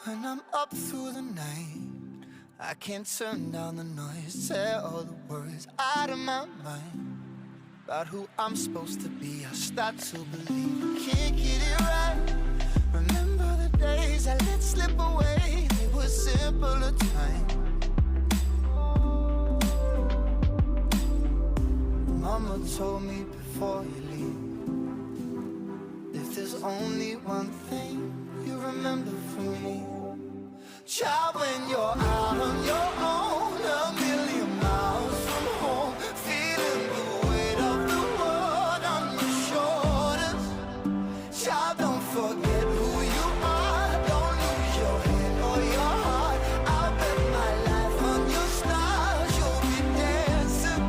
When I'm up through the night, I can't turn down the noise, tear all the words out of my mind about who I'm supposed to be. I start to believe I can't get it right. Remember the days I let slip away, they were simpler times. Mama told me before you leave, if there's only one thing you remember from me, child, when you're out on your own, a million miles from home, feeling the weight of the world on your shoulders. Child, don't forget who you are, don't lose your head or your heart. I'll bet my life on your stars, you'll be dancing,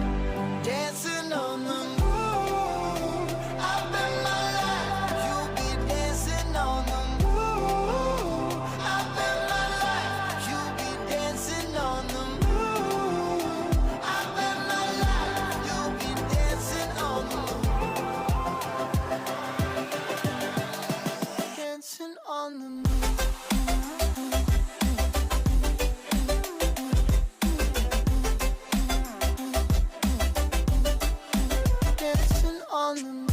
dancing on the moon. I'll bet my life you'll be dancing on the moon. I'll bet my life you'll be dancing on the moon. I'll bet my life you'll be dancing on the moon. Dancing on the moon. Dancing on the moon.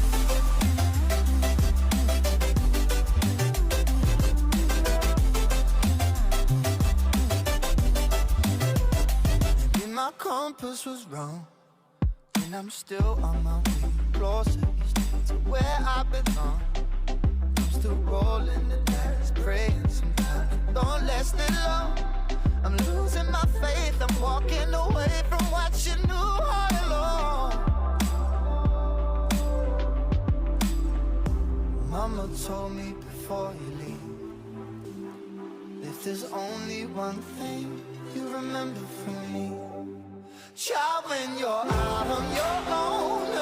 Maybe my compass was wrong, and I'm still on my way closer each day to where I belong. I'm still rolling the dice, praying sometimes it don't last it long. I'm losing my faith, I'm walking away from what you knew all along. Mama told me before you leave, if there's only one thing you remember from me, child, when you're out on your own,